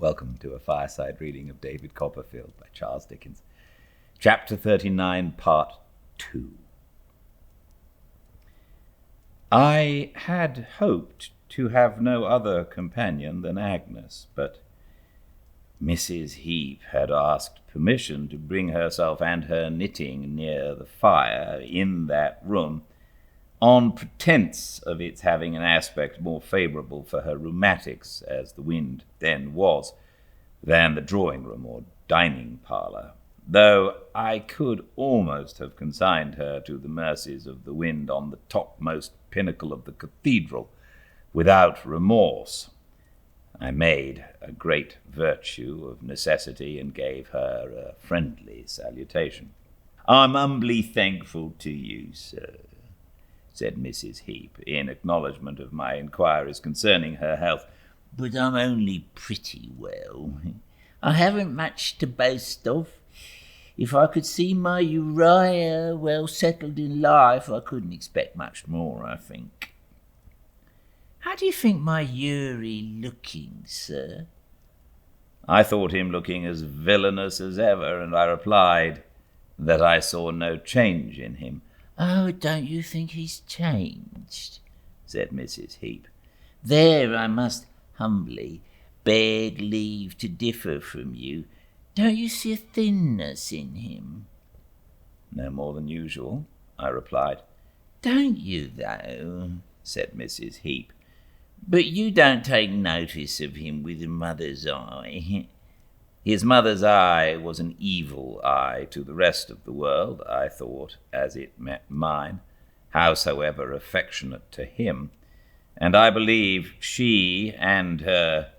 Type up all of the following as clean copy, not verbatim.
Welcome to a fireside reading of David Copperfield by Charles Dickens. Chapter 39, Part 2. I had hoped to have no other companion than Agnes, but Mrs. Heep had asked permission to bring herself and her knitting near the fire in that room, on pretence of its having an aspect more favourable for her rheumatics, as the wind then was, than the drawing-room or dining-parlour, though I could almost have consigned her to the mercies of the wind on the topmost pinnacle of the cathedral without remorse. I made a great virtue of necessity and gave her a friendly salutation. "I'm humbly thankful to you, sir," said Mrs. Heep, in acknowledgment of my inquiries concerning her health, "but I'm only pretty well. I haven't much to boast of. If I could see my Uriah well settled in life, I couldn't expect much more, I think." "How do you think my Uri looking, sir?" I thought him looking as villainous as ever, and I replied that I saw no change in him. "Oh, don't you think he's changed?" said Mrs. Heep. "There I must humbly beg leave to differ from you. Don't you see a thinness in him?" "No more than usual," I replied. "Don't you, though?" said Mrs. Heep. "But you don't take notice of him with a mother's eye." His mother's eye was an evil eye to the rest of the world, I thought, as it met mine, howsoever affectionate to him, and I believe she and her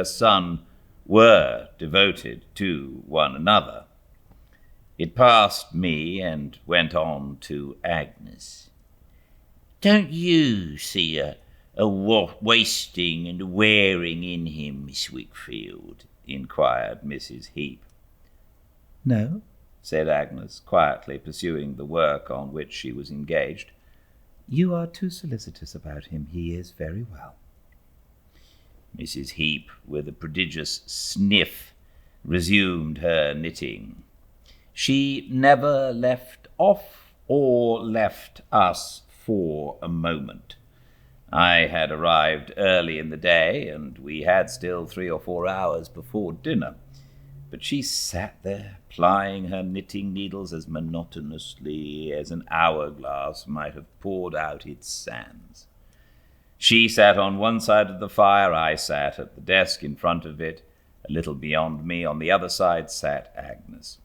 son were devoted to one another. It passed me and went on to Agnes. "Don't you see a wasting and a wearing in him, Miss Wickfield?" inquired Mrs. Heep. "No," said Agnes, quietly pursuing the work on which she was engaged. "You are too solicitous about him. He is very well." Mrs. Heep, with a prodigious sniff, resumed her knitting. She never left off or left us for a moment. I had arrived early in the day, and we had still 3 or 4 hours before dinner, but she sat there plying her knitting needles as monotonously as an hourglass might have poured out its sands. She sat on one side of the fire, I sat at the desk in front of it. A little beyond me, on the other side, sat Agnes.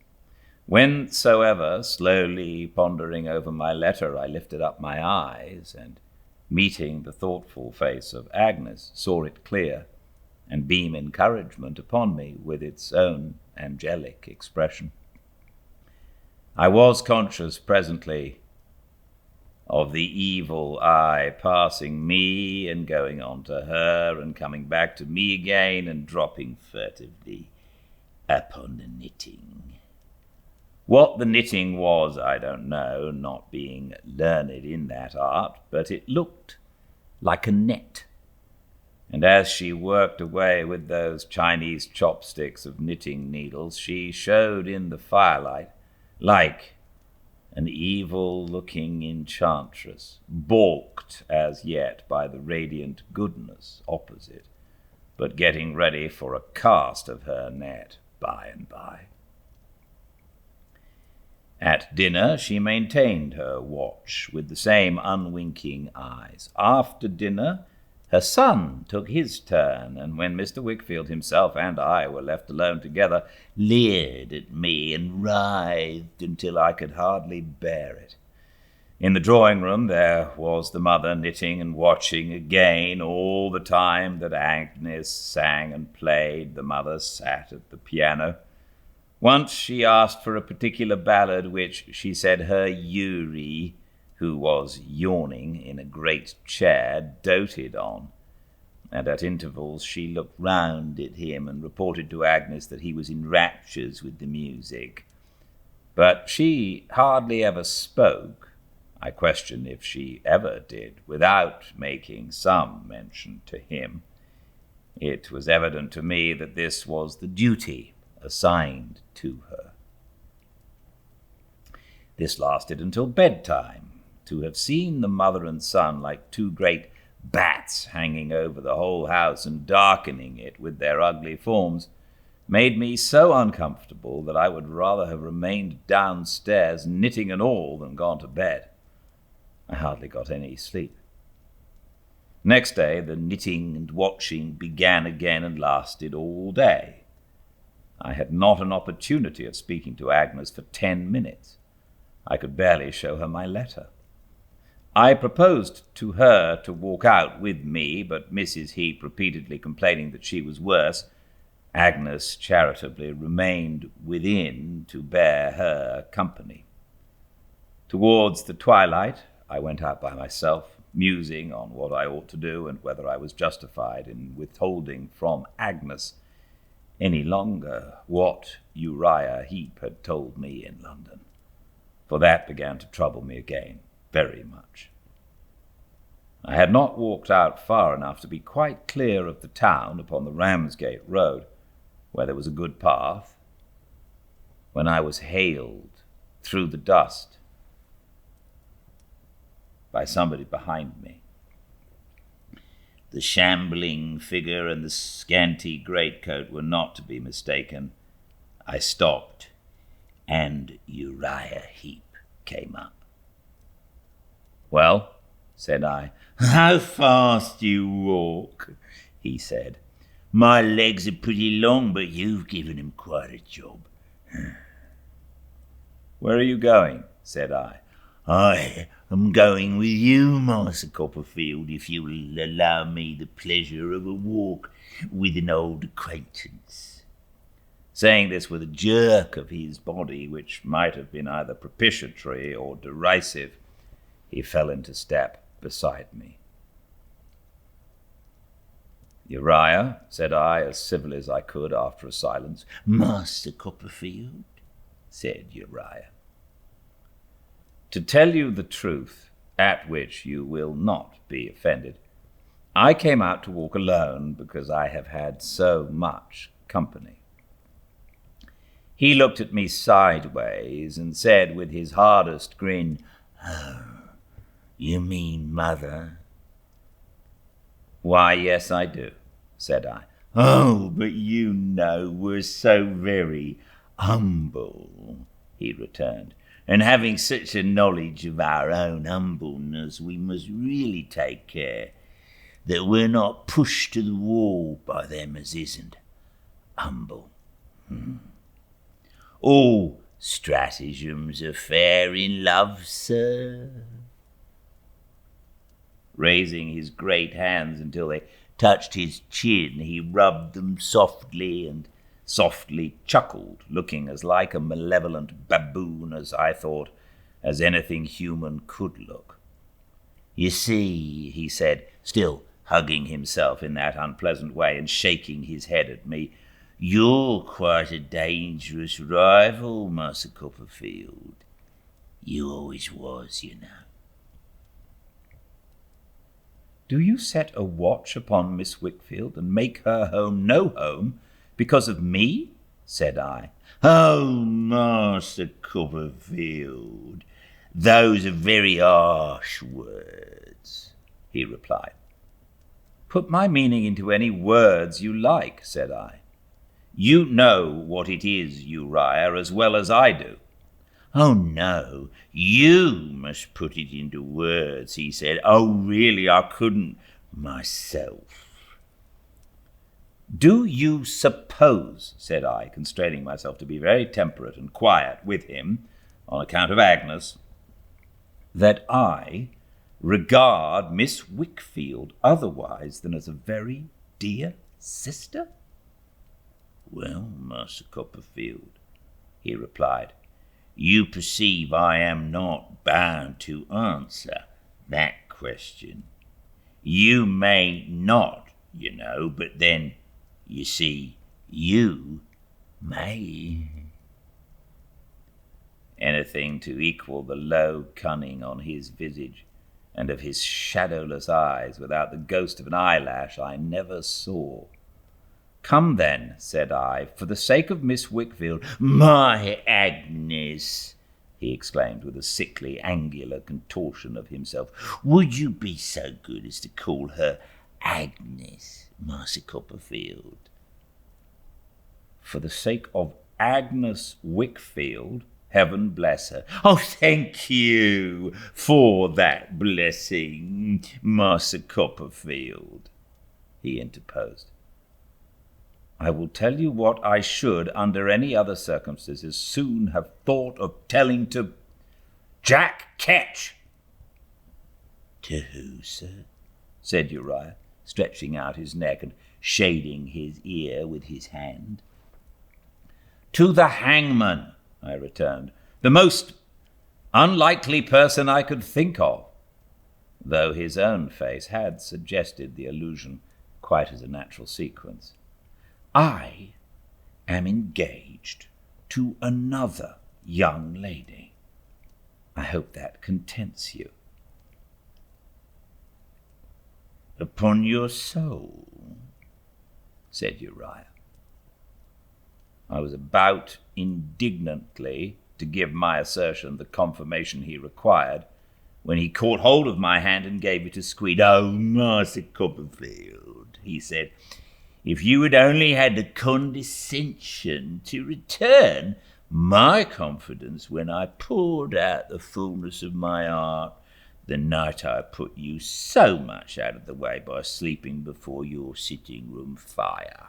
Whensoever, slowly pondering over my letter, I lifted up my eyes, and meeting the thoughtful face of Agnes, saw it clear and beam encouragement upon me with its own angelic expression. I was conscious presently of the evil eye passing me and going on to her and coming back to me again and dropping furtively upon the knitting. What the knitting was, I don't know, not being learned in that art, but it looked like a net. And as she worked away with those Chinese chopsticks of knitting needles, she showed in the firelight like an evil-looking enchantress, balked as yet by the radiant goodness opposite, but getting ready for a cast of her net by and by. At dinner she maintained her watch with the same unwinking eyes. After dinner her son took his turn, and when Mr. Wickfield himself and I were left alone together, leered at me and writhed until I could hardly bear it. In the drawing-room there was the mother knitting and watching again. All the time that Agnes sang and played, the mother sat at the piano. Once she asked for a particular ballad which, she said, her Uri, who was yawning in a great chair, doted on, and at intervals she looked round at him and reported to Agnes that he was in raptures with the music. But she hardly ever spoke. I question if she ever did, without making some mention to him. It was evident to me that this was the duty assigned to her. This lasted until bedtime. To have seen the mother and son like two great bats hanging over the whole house and darkening it with their ugly forms made me so uncomfortable that I would rather have remained downstairs knitting and all than gone to bed. I hardly got any sleep. Next day, the knitting and watching began again and lasted all day. I had not an opportunity of speaking to Agnes for 10 minutes. I could barely show her my letter. I proposed to her to walk out with me, but Mrs. Heap repeatedly complaining that she was worse, Agnes charitably remained within to bear her company. Towards the twilight, I went out by myself, musing on what I ought to do and whether I was justified in withholding from Agnes any longer what Uriah Heep had told me in London, for that began to trouble me again very much. I had not walked out far enough to be quite clear of the town upon the Ramsgate Road, where there was a good path, when I was hailed through the dust by somebody behind me. The shambling figure and the scanty greatcoat were not to be mistaken. I stopped, and Uriah Heep came up. "Well," said I. "How fast you walk," he said. "My legs are pretty long, but you've given him quite a job." "Where are you going?" said I. "I am going with you, Master Copperfield, if you will allow me the pleasure of a walk with an old acquaintance." Saying this with a jerk of his body, which might have been either propitiatory or derisive, he fell into step beside me. "Uriah," said I, as civilly as I could after a silence. "Master Copperfield," said Uriah. "To tell you the truth, at which you will not be offended, I came out to walk alone because I have had so much company." He looked at me sideways and said with his hardest grin, "Oh, you mean Mother?" "Why, yes, I do," said I. "Oh, but you know we're so very humble," he returned. "And having such a knowledge of our own humbleness, we must really take care that we're not pushed to the wall by them as isn't humble. All stratagems are fair in love, sir." Raising his great hands until they touched his chin, he rubbed them softly and softly chuckled, looking as like a malevolent baboon, as I thought, as anything human could look. "You see," he said, still hugging himself in that unpleasant way and shaking his head at me, "you're quite a dangerous rival, Master Copperfield. You always was, you know." "Do you set a watch upon Miss Wickfield and make her home no home because of me?" said I. "Oh, Master Copperfield, those are very harsh words," he replied. "Put my meaning into any words you like," said I. "You know what it is, Uriah, as well as I do." "Oh, no, you must put it into words," he said. "Oh, really, I couldn't myself." "Do you suppose," said I, constraining myself to be very temperate and quiet with him on account of Agnes, "that I regard Miss Wickfield otherwise than as a very dear sister?" "Well, Master Copperfield," he replied, "you perceive I am not bound to answer that question. You may not, you know, but then, you see, you may." Anything to equal the low cunning on his visage, and of his shadowless eyes without the ghost of an eyelash, I never saw. "Come then," said I, "for the sake of Miss Wickfield." "My Agnes!" he exclaimed with a sickly, angular contortion of himself. "Would you be so good as to call her Agnes, Master Copperfield?" "For the sake of Agnes Wickfield, heaven bless her." "Oh, thank you for that blessing, Master Copperfield," he interposed. "I will tell you what I should, under any other circumstances, soon have thought of telling to Jack Ketch." "To who, sir?" said Uriah, stretching out his neck and shading his ear with his hand. "To the hangman," I returned, "the most unlikely person I could think of," though his own face had suggested the allusion quite as a natural sequence. "I am engaged to another young lady. I hope that contents you." "Upon your soul," said Uriah. I was about indignantly to give my assertion the confirmation he required, when he caught hold of my hand and gave it a squeeze. "Oh, Master Copperfield," he said, "if you had only had the condescension to return my confidence when I poured out the fullness of my heart the night I put you so much out of the way by sleeping before your sitting-room fire.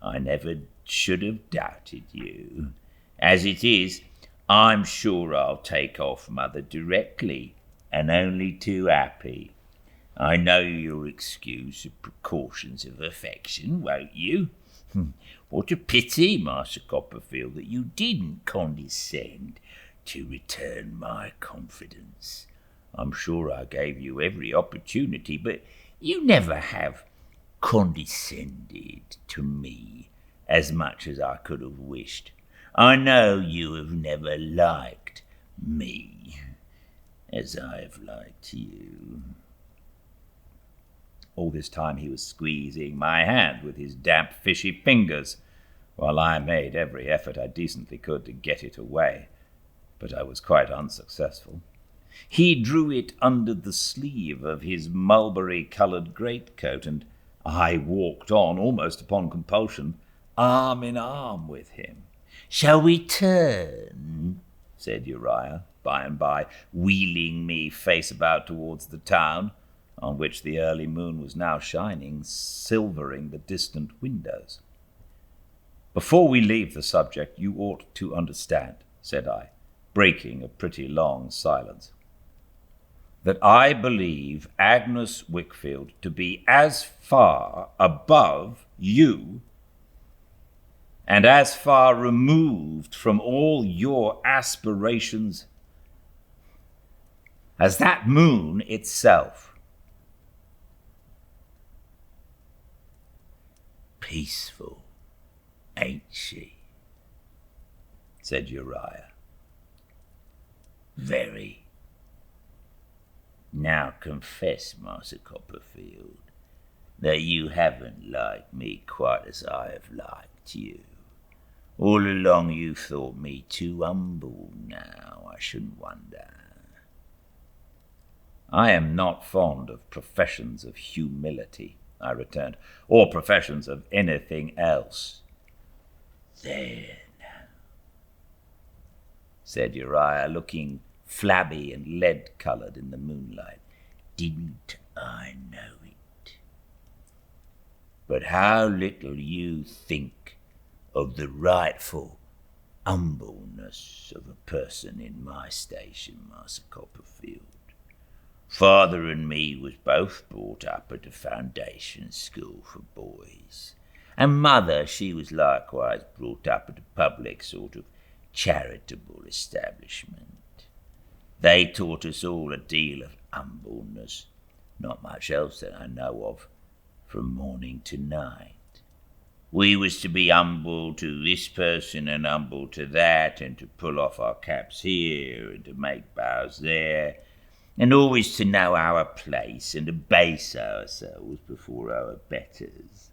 I never should have doubted you. As it is, I'm sure I'll take off Mother directly, and only too happy. I know you'll excuse the precautions of affection, won't you? What a pity, Master Copperfield, that you didn't condescend to return my confidence. I'm sure I gave you every opportunity, but you never have condescended to me as much as I could have wished. I know you have never liked me as I have liked you." All this time he was squeezing my hand with his damp, fishy fingers, while I made every effort I decently could to get it away, but I was quite unsuccessful. He drew it under the sleeve of his mulberry-coloured greatcoat, and I walked on, almost upon compulsion, arm in arm with him. "Shall we turn?" said Uriah, by and by, wheeling me face about towards the town, on which the early moon was now shining, silvering the distant windows. "Before we leave the subject, you ought to understand," said I, breaking a pretty long silence, "that I believe Agnes Wickfield to be as far above you and as far removed from all your aspirations as that moon itself." "Peaceful, ain't she?" said Uriah. "Very. Now confess, Master Copperfield, that you haven't liked me quite as I have liked you. All along you thought me too humble. Now I shouldn't wonder." "I am not fond of professions of humility," I returned, "or professions of anything else." "There now," said Uriah, looking flabby and lead-coloured in the moonlight. "Didn't I know it? But how little you think of the rightful humbleness of a person in my station, Master Copperfield. Father and me was both brought up at a foundation school for boys, and Mother, she was likewise brought up at a public sort of charitable establishment. They taught us all a deal of humbleness, not much else that I know of, from morning to night. We was to be humble to this person and humble to that, and to pull off our caps here and to make bows there, and always to know our place and abase ourselves before our betters.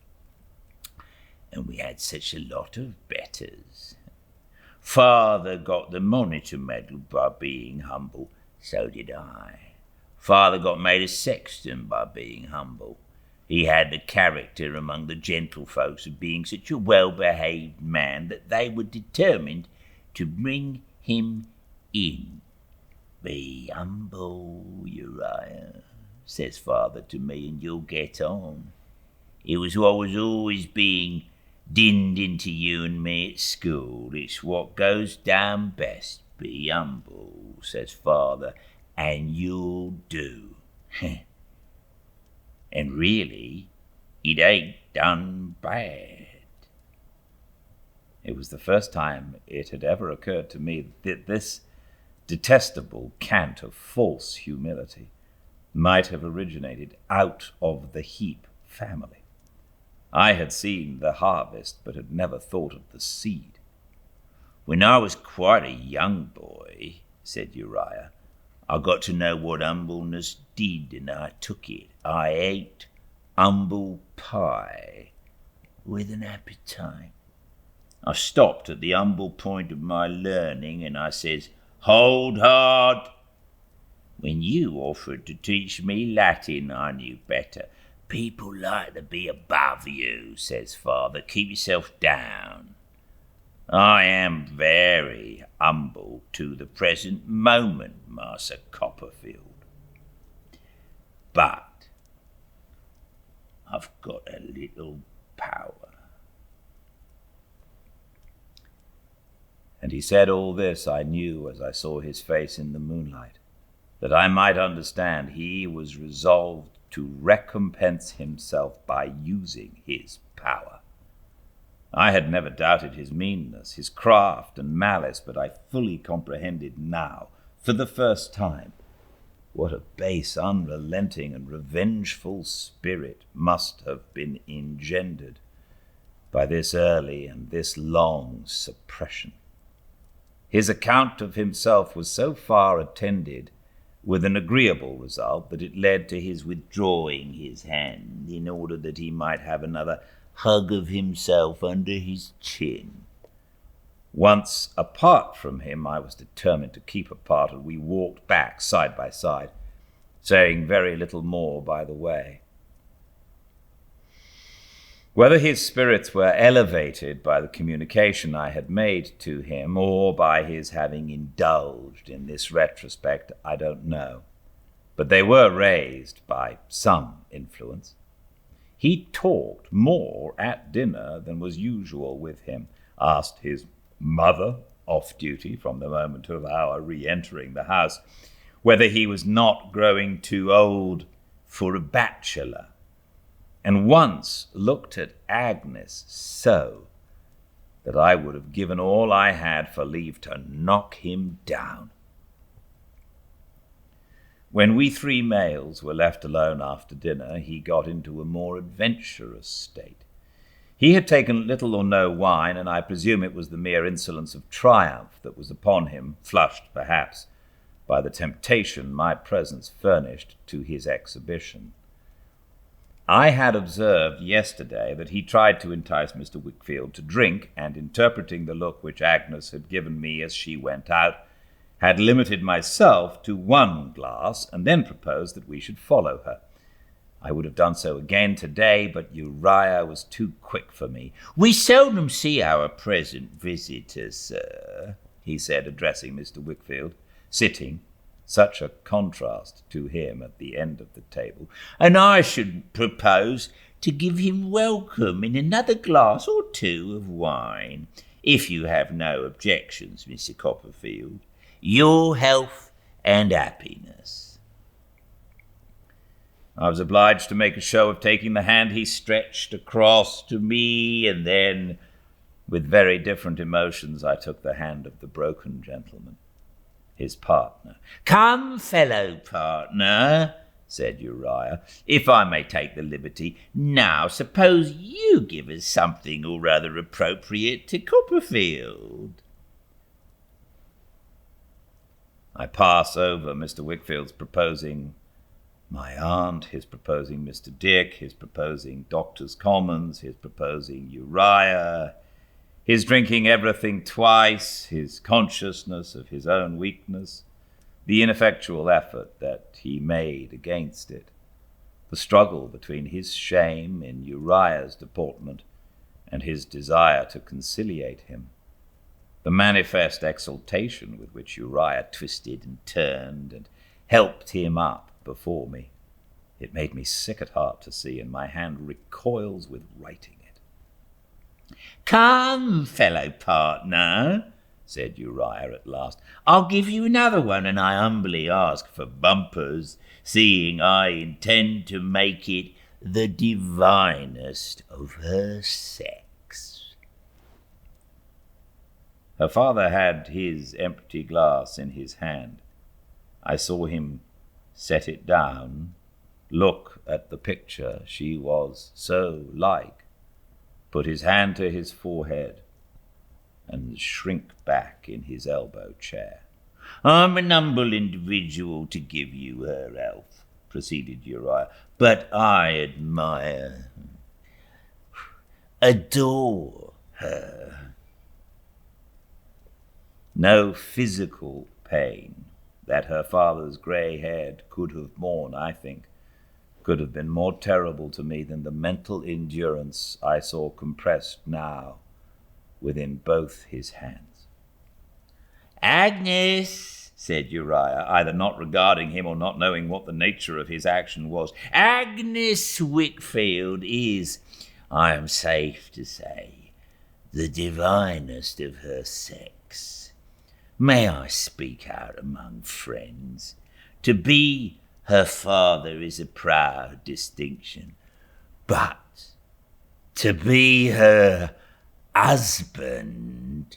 And we had such a lot of betters. Father got the Monitor Medal by being humble, so did I. Father got made a sexton by being humble. He had the character among the gentlefolks of being such a well-behaved man that they were determined to bring him in. Be humble, Uriah, says Father to me, and you'll get on. It was what was always being dinned into you and me at school. It's what goes down best. Be humble, says Father, and you'll do. And really, it ain't done bad. It was the first time it had ever occurred to me that this detestable cant of false humility might have originated out of the Heap family. I had seen the harvest, but had never thought of the seed. When I was quite a young boy, said Uriah, I got to know what humbleness did, and I took it. I ate humble pie with an appetite. I stopped at the humble point of my learning, and I says, Hold hard. When you offered to teach me Latin, I knew better. People like to be above you, says Father. Keep yourself down. I am very humble to the present moment, Master Copperfield. But I've got a little power. And he said all this, I knew as I saw his face in the moonlight, that I might understand he was resolved to recompense himself by using his power. I had never doubted his meanness, his craft and malice, but I fully comprehended now, for the first time, what a base, unrelenting, and revengeful spirit must have been engendered by this early and this long suppression. His account of himself was so far attended with an agreeable result that it led to his withdrawing his hand in order that he might have another hug of himself under his chin. Once apart from him, I was determined to keep apart, and we walked back side by side, saying very little more by the way. Whether his spirits were elevated by the communication I had made to him, or by his having indulged in this retrospect, I don't know, but they were raised by some influence. He talked more at dinner than was usual with him, asked his mother, off duty from the moment of our re-entering the house, whether he was not growing too old for a bachelor, and once looked at Agnes so that I would have given all I had for leave to knock him down. When we three males were left alone after dinner, he got into a more adventurous state. He had taken little or no wine, and I presume it was the mere insolence of triumph that was upon him, flushed, perhaps, by the temptation my presence furnished to his exhibition. I had observed yesterday that he tried to entice Mr. Wickfield to drink, and interpreting the look which Agnes had given me as she went out, had limited myself to one glass, and then proposed that we should follow her. I would have done so again today, but Uriah was too quick for me. We seldom see our present visitor, sir, he said, addressing Mr. Wickfield, sitting, such a contrast to him at the end of the table, and I should propose to give him welcome in another glass or two of wine, if you have no objections, Mr. Copperfield. Your health and happiness. I was obliged to make a show of taking the hand he stretched across to me, and then, with very different emotions, I took the hand of the broken gentleman, his partner. Come, fellow partner, said Uriah, "if I may take the liberty. Now, suppose you give us something or rather appropriate to Copperfield." I pass over Mr. Wickfield's proposing my aunt, his proposing Mr. Dick, his proposing Doctor's Commons, his proposing Uriah, his drinking everything twice, his consciousness of his own weakness, the ineffectual effort that he made against it, the struggle between his shame in Uriah's deportment and his desire to conciliate him, the manifest exultation with which Uriah twisted and turned and helped him up before me. It made me sick at heart to see, and my hand recoils with writing it. "Come, fellow partner," said Uriah at last, "I'll give you another one, and I humbly ask for bumpers, seeing I intend to make it the divinest of her sex." Her father had his empty glass in his hand. I saw him set it down, look at the picture she was so like, put his hand to his forehead, and shrink back in his elbow chair. "I'm an humble individual to give you her health," proceeded Uriah, "but I admire, adore her." No physical pain that her father's grey head could have borne, I think, could have been more terrible to me than the mental endurance I saw compressed now within both his hands. "Agnes," said Uriah, either not regarding him or not knowing what the nature of his action was, "Agnes Wickfield is, I am safe to say, the divinest of her sex. May I speak out among friends? To be her father is a proud distinction, but to be her husband—"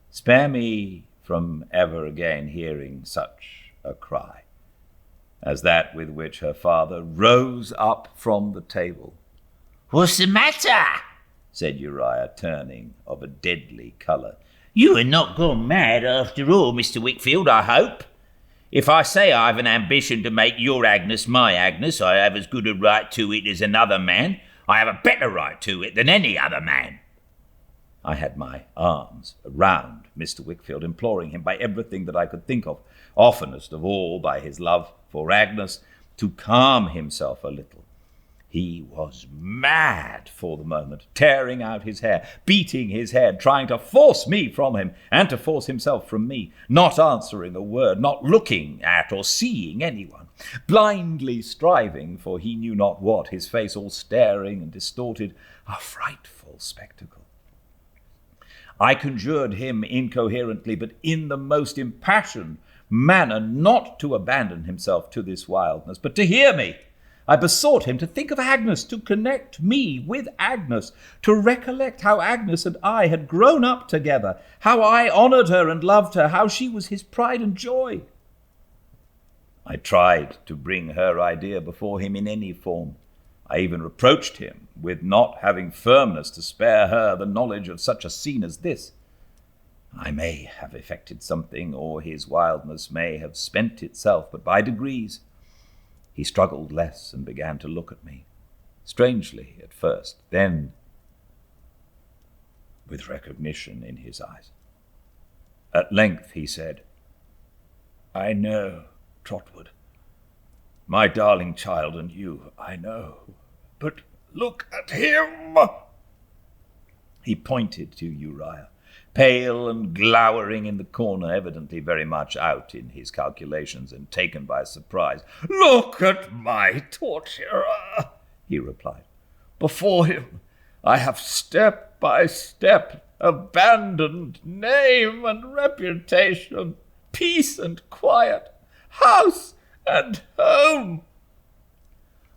Spare me from ever again hearing such a cry as that with which her father rose up from the table. "What's the matter?" said Uriah, turning of a deadly colour. "You are not gone mad after all, Mr. Wickfield, I hope. If I say I've an ambition to make your Agnes my Agnes, I have as good a right to it as another man. I have a better right to it than any other man." I had my arms around Mr. Wickfield, imploring him by everything that I could think of, oftenest of all by his love for Agnes, to calm himself a little. He was mad for the moment, tearing out his hair, beating his head, trying to force me from him and to force himself from me, not answering a word, not looking at or seeing anyone, blindly striving for he knew not what, his face all staring and distorted, a frightful spectacle. I conjured him incoherently, but in the most impassioned manner, not to abandon himself to this wildness, but to hear me. I besought him to think of Agnes, to connect me with Agnes, to recollect how Agnes and I had grown up together, how I honoured her and loved her, how she was his pride and joy. I tried to bring her idea before him in any form. I even reproached him with not having firmness to spare her the knowledge of such a scene as this. I may have effected something, or his wildness may have spent itself, but by degrees he struggled less and began to look at me, strangely at first, then with recognition in his eyes. At length he said, "I know, Trotwood, my darling child, and you, I know, but look at him." He pointed to Uriah, pale and glowering in the corner, evidently very much out in his calculations and taken by surprise. "Look at my torturer," he replied. "Before him I have step by step abandoned name and reputation, peace and quiet, house and home."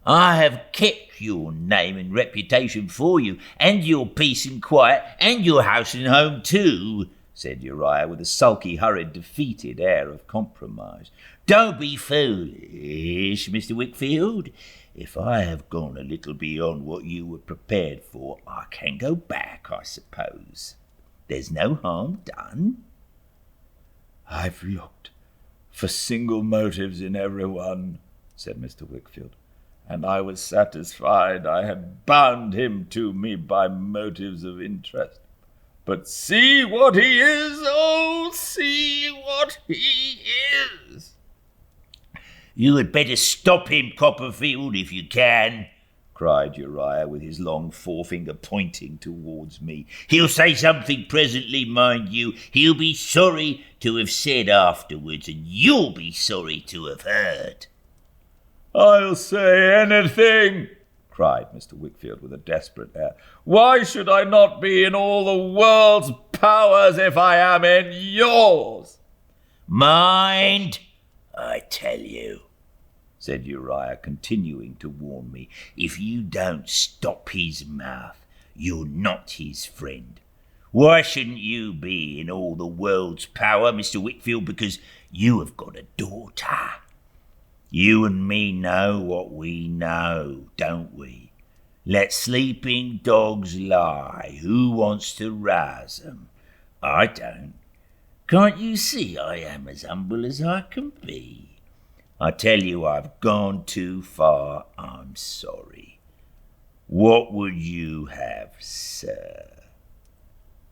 "I have kept your name and reputation for you, and your peace and quiet, and your house and home too," said Uriah with a sulky, hurried, defeated air of compromise. Don't be foolish, Mr. Wickfield. If I have gone a little beyond what you were prepared for, I can go back, I suppose. There's no harm done. I've looked for single motives in everyone, said Mr. Wickfield, and I was satisfied I had bound him to me by motives of interest. But see what he is, oh, see what he is. You had better stop him, Copperfield, if you can, cried Uriah with his long forefinger pointing towards me. He'll say something presently, mind you, he'll be sorry to have said afterwards, and you'll be sorry to have heard. I'll say anything, cried Mr. Wickfield with a desperate air. Why should I not be in all the world's powers if I am in yours? Mind, I tell you, said Uriah, continuing to warn me. If you don't stop his mouth, you're not his friend. Why shouldn't you be in all the world's power, Mr. Wickfield? Because you have got a daughter. You and me know what we know, don't we? Let sleeping dogs lie. Who wants to rouse them? I don't. Can't you see I am as humble as I can be? I tell you I've gone too far. I'm sorry. What would you have, sir?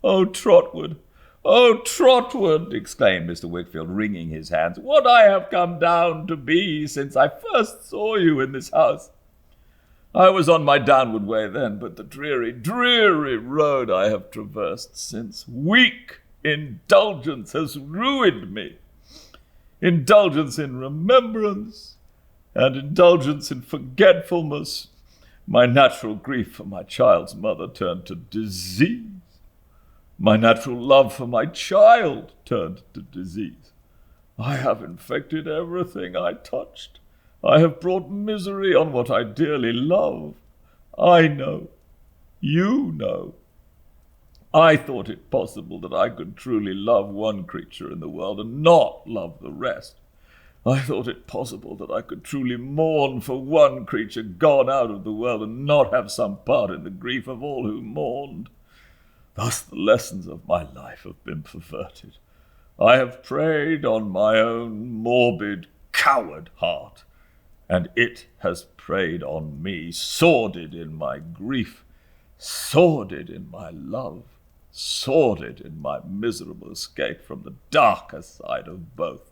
Oh, Trotwood! Oh, Trotwood! Exclaimed Mr. Wickfield, wringing his hands. What I have come down to be since I first saw you in this house! I was on my downward way then, but the dreary, dreary road I have traversed since, weak indulgence has ruined me. Indulgence in remembrance and indulgence in forgetfulness. My natural grief for my child's mother turned to disease. My natural love for my child turned to disease. I have infected everything I touched. I have brought misery on what I dearly love. I know. You know. I thought it possible that I could truly love one creature in the world and not love the rest. I thought it possible that I could truly mourn for one creature gone out of the world and not have some part in the grief of all who mourned. Thus the lessons of my life have been perverted. I have preyed on my own morbid, coward heart, and it has preyed on me, sordid in my grief, sordid in my love, sordid in my miserable escape from the darker side of both.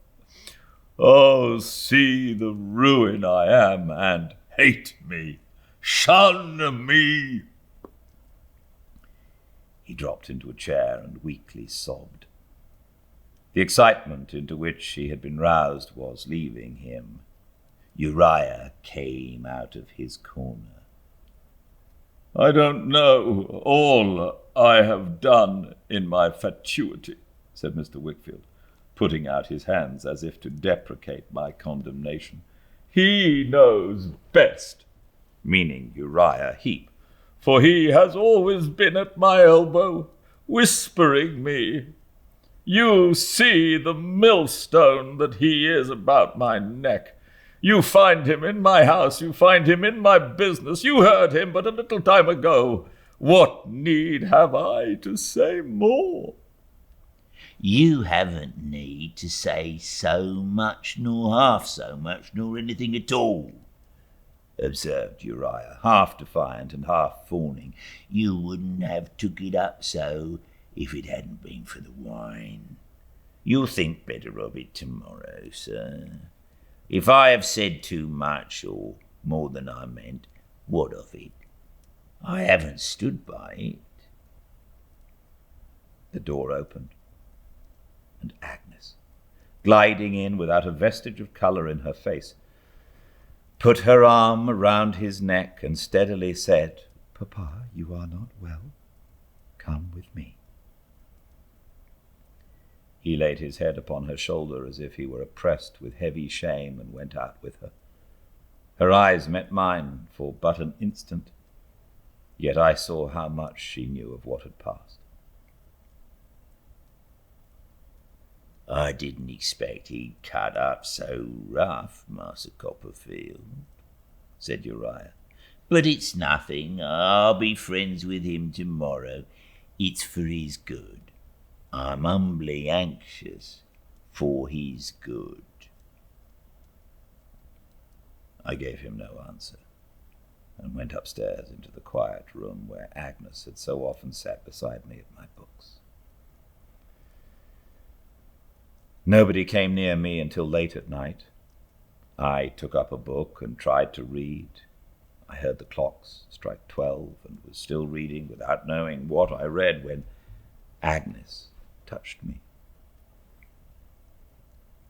Oh, see the ruin I am, and hate me, shun me. He dropped into a chair and weakly sobbed. The excitement into which he had been roused was leaving him. Uriah came out of his corner. I don't know all I have done in my fatuity, said Mr. Wickfield, putting out his hands as if to deprecate my condemnation. He knows best, meaning Uriah Heep, for he has always been at my elbow, whispering me. You see the millstone that he is about my neck. You find him in my house, you find him in my business. You heard him but a little time ago. What need have I to say more? You haven't need to say so much, nor half so much, nor anything at all, observed Uriah, half defiant and half fawning. You wouldn't have took it up so if it hadn't been for the wine. You'll think better of it tomorrow, sir. If I have said too much, or more than I meant, what of it? I haven't stood by it. The door opened, and Agnes, gliding in without a vestige of colour in her face, put her arm around his neck and steadily said, Papa, you are not well. Come with me. He laid his head upon her shoulder as if he were oppressed with heavy shame and went out with her. Her eyes met mine for but an instant, yet I saw how much she knew of what had passed. I didn't expect he'd cut up so rough, Master Copperfield, said Uriah. But it's nothing. I'll be friends with him tomorrow. It's for his good. I'm humbly anxious for his good. I gave him no answer, and went upstairs into the quiet room where Agnes had so often sat beside me at my books. Nobody came near me until late at night. I took up a book and tried to read. I heard the clocks strike 12 and was still reading without knowing what I read when Agnes touched me.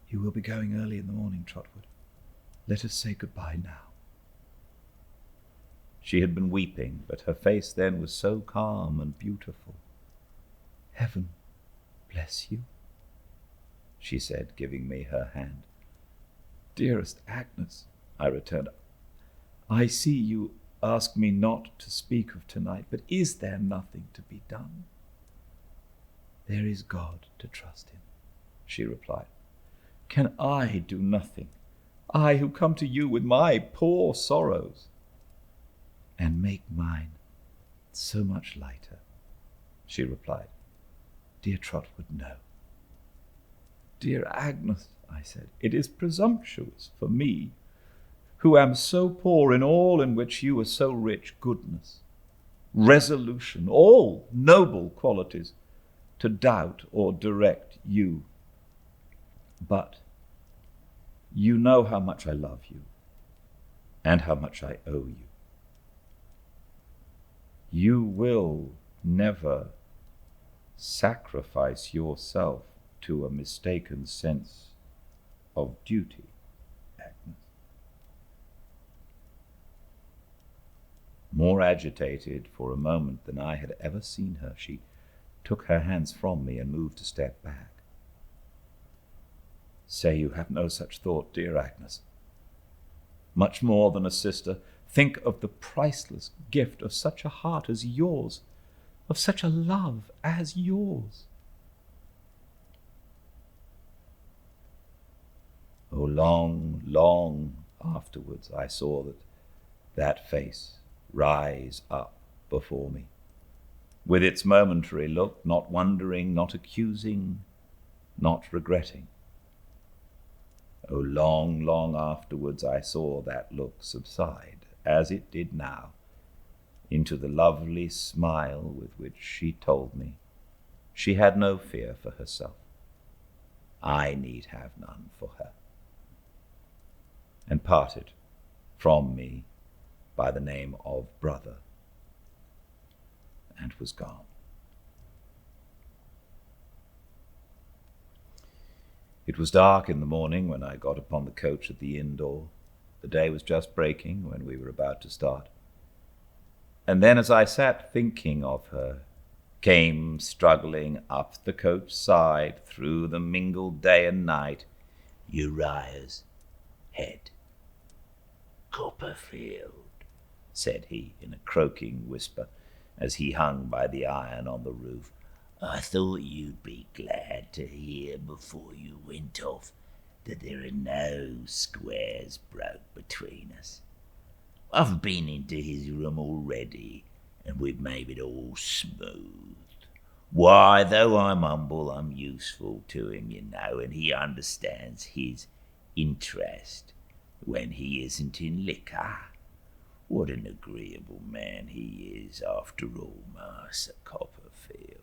"You will be going early in the morning, Trotwood. Let us say goodbye now." She had been weeping, but her face then was so calm and beautiful. "Heaven bless you," she said, giving me her hand. "Dearest Agnes," I returned, "I see you ask me not to speak of tonight, but is there nothing to be done?" "There is God to trust in," she replied. "Can I do nothing? I who come to you with my poor sorrows?" "And make mine so much lighter," she replied. "Dear Trotwood, no." "Dear Agnes," I said, "it is presumptuous for me, who am so poor in all in which you are so rich, goodness, resolution, all noble qualities, to doubt or direct you. But you know how much I love you, and how much I owe you. You will never sacrifice yourself to a mistaken sense of duty, Agnes." More agitated for a moment than I had ever seen her, she took her hands from me and moved a step back. "Say you have no such thought, dear Agnes. Much more than a sister, think of the priceless gift of such a heart as yours, of such a love as yours." Oh, long, long afterwards I saw that face rise up before me, with its momentary look, not wondering, not accusing, not regretting. Oh, long, long afterwards I saw that look subside, as it did now, into the lovely smile with which she told me she had no fear for herself. I need have none for her, and parted from me by the name of brother, and was gone. It was dark in the morning when I got upon the coach at the inn door. The day was just breaking when we were about to start. And then, as I sat thinking of her, came struggling up the coach side through the mingled day and night Uriah's head. "Copperfield," said he in a croaking whisper, as he hung by the iron on the roof, "I thought you'd be glad to hear before you went off that there are no squares broke between us. I've been into his room already, and we've made it all smooth. Why, though I'm humble, I'm useful to him, you know, and he understands his interest when he isn't in liquor. What an agreeable man he is, after all, Master Copperfield."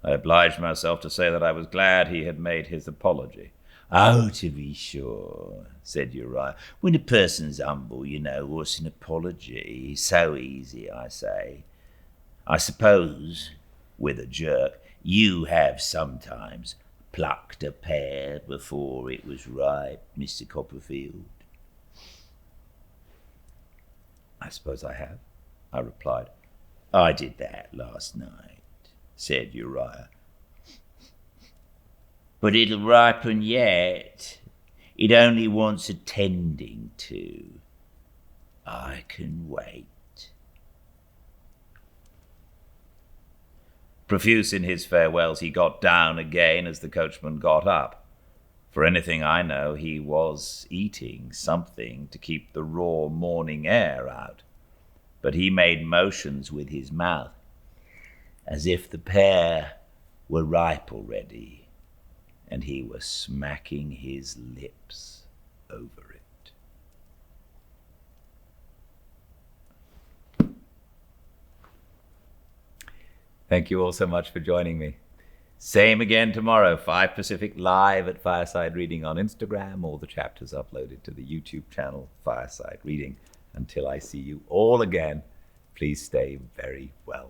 I obliged myself to say that I was glad he had made his apology. "Oh, to be sure," said Uriah. "When a person's humble, you know, what's an apology? So easy, I say. I suppose," with a jerk, "you have sometimes plucked a pear before it was ripe, Mr. Copperfield?" "I suppose I have," I replied. "I did that last night," said Uriah. "But it'll ripen yet. It only wants attending to. I can wait." Profuse in his farewells, he got down again as the coachman got up. For anything I know, he was eating something to keep the raw morning air out. But he made motions with his mouth, as if the pear were ripe already, and he was smacking his lips over it. Thank you all so much for joining me. Same again tomorrow, 5 Pacific, live at Fireside Reading on Instagram. All the chapters uploaded to the YouTube channel, Fireside Reading. Until I see you all again, please stay very well.